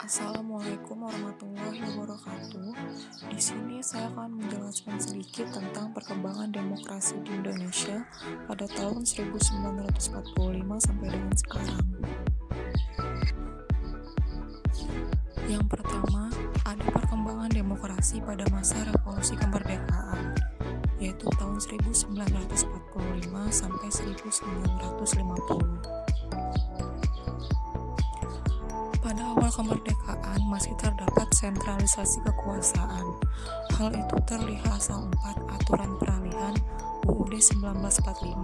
Assalamualaikum warahmatullahi wabarakatuh. Di sini saya akan menjelaskan sedikit tentang perkembangan demokrasi di Indonesia pada tahun 1945 sampai dengan sekarang. Yang pertama, ada perkembangan demokrasi pada masa revolusi kemerdekaan, yaitu tahun 1945 sampai 1950. Pada awal kemerdekaan masih terdapat sentralisasi kekuasaan. Hal itu terlihat saat 4 aturan peralihan UUD 1945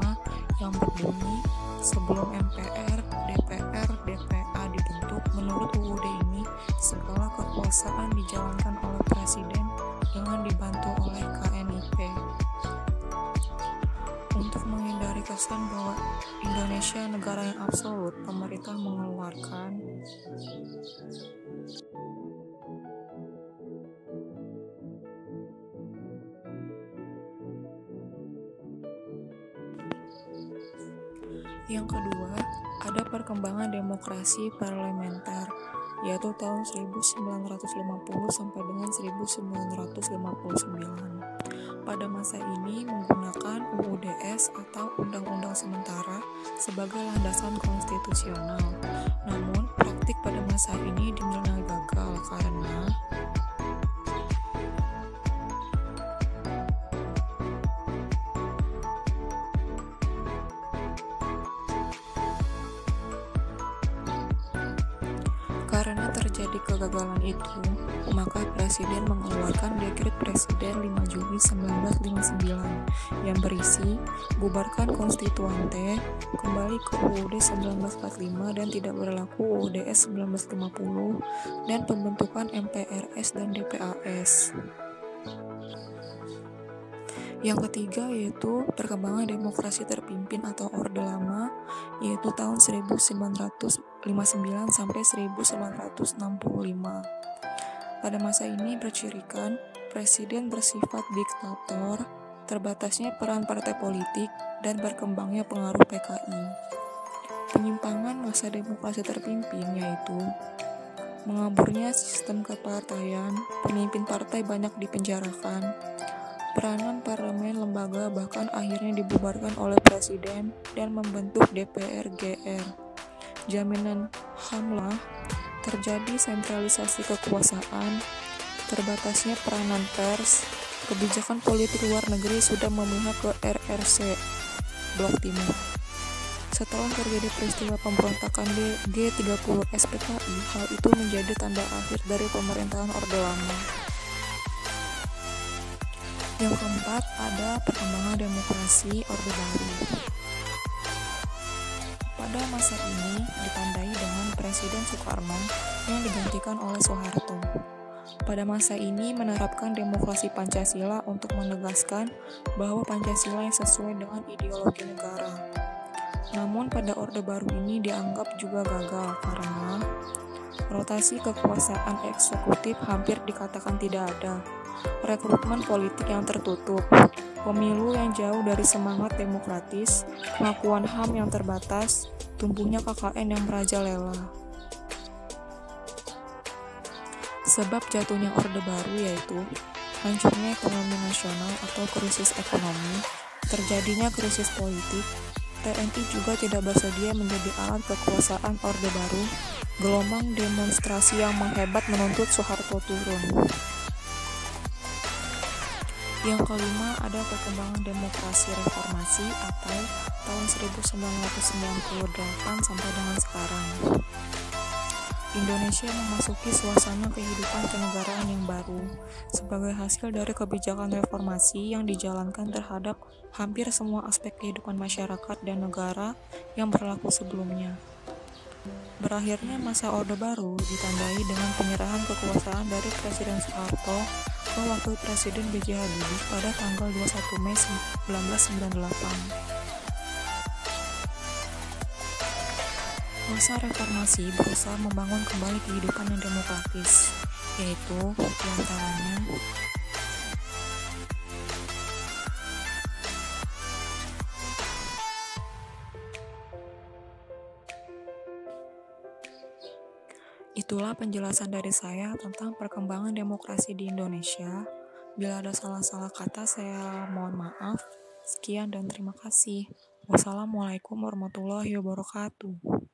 yang berbunyi, sebelum MPR, DPR, DPA dibentuk, menurut UUD ini segala kekuasaan dijalankan oleh Presiden dengan dibantu oleh KNIP. Untuk menghindari kesan bahwa Indonesia negara yang absolut, pemerintah mengeluarkan Yang kedua, ada perkembangan demokrasi parlementer, yaitu tahun 1950 sampai dengan 1959. Pada masa ini menggunakan UUDS atau Undang-Undang Sementara sebagai landasan konstitusional. Namun, praktik pada masa ini dinilai gagal karena terjadi kegagalan itu, maka Presiden mengeluarkan Dekret Presiden 5 Juli 1959 yang berisi bubarkan Konstituante, kembali ke UUD 1945 dan tidak berlaku UUDS 1950, dan pembentukan MPRS dan DPAS. Yang ketiga yaitu perkembangan demokrasi terpimpin atau Orde Lama, yaitu tahun 1959 sampai 1965. Pada masa ini bercirikan presiden bersifat diktator, terbatasnya peran partai politik, dan berkembangnya pengaruh PKI. Penyimpangan masa demokrasi terpimpin yaitu mengaburnya sistem kepartaian, pemimpin partai banyak dipenjarakan, peranan parlemen lembaga bahkan akhirnya dibubarkan oleh presiden dan membentuk DPR-GR. Jaminan HAM, terjadi sentralisasi kekuasaan, terbatasnya peranan pers, kebijakan politik luar negeri sudah memihak ke RRC, Blok Timur. Setelah terjadi peristiwa pemberontakan G30 SPKI, hal itu menjadi tanda akhir dari pemerintahan Orde Lama. Yang keempat, ada perkembangan demokrasi Orde Baru. Pada masa ini ditandai dengan Presiden Soekarno yang digantikan oleh Soeharto. Pada masa ini menerapkan demokrasi Pancasila untuk menegaskan bahwa Pancasila yang sesuai dengan ideologi negara. Namun pada Orde Baru ini dianggap juga gagal karena rotasi kekuasaan eksekutif hampir dikatakan tidak ada, rekrutmen politik yang tertutup, pemilu yang jauh dari semangat demokratis, pengakuan HAM yang terbatas, tumbuhnya KKN yang merajalela. Sebab jatuhnya Orde Baru yaitu hancurnya ekonomi nasional atau krisis ekonomi, terjadinya krisis politik, TNI juga tidak bersedia menjadi alat kekuasaan Orde Baru, gelombang demonstrasi yang menghebat menuntut Soeharto turun. Yang kelima, ada perkembangan demokrasi reformasi atau tahun 1998 sampai dengan sekarang. Indonesia memasuki suasana kehidupan kenegaraan yang baru sebagai hasil dari kebijakan reformasi yang dijalankan terhadap hampir semua aspek kehidupan masyarakat dan negara yang berlaku sebelumnya. Berakhirnya masa Orde Baru ditandai dengan penyerahan kekuasaan dari Presiden Soeharto ke Wakil Presiden B.J. Habibie pada tanggal 21 Mei 1998. Masa reformasi berusaha membangun kembali kehidupan yang demokratis, yaitu diantaranya Itulah penjelasan dari saya tentang perkembangan demokrasi di Indonesia. Bila ada salah-salah kata, saya mohon maaf. Sekian dan terima kasih. Wassalamualaikum warahmatullahi wabarakatuh.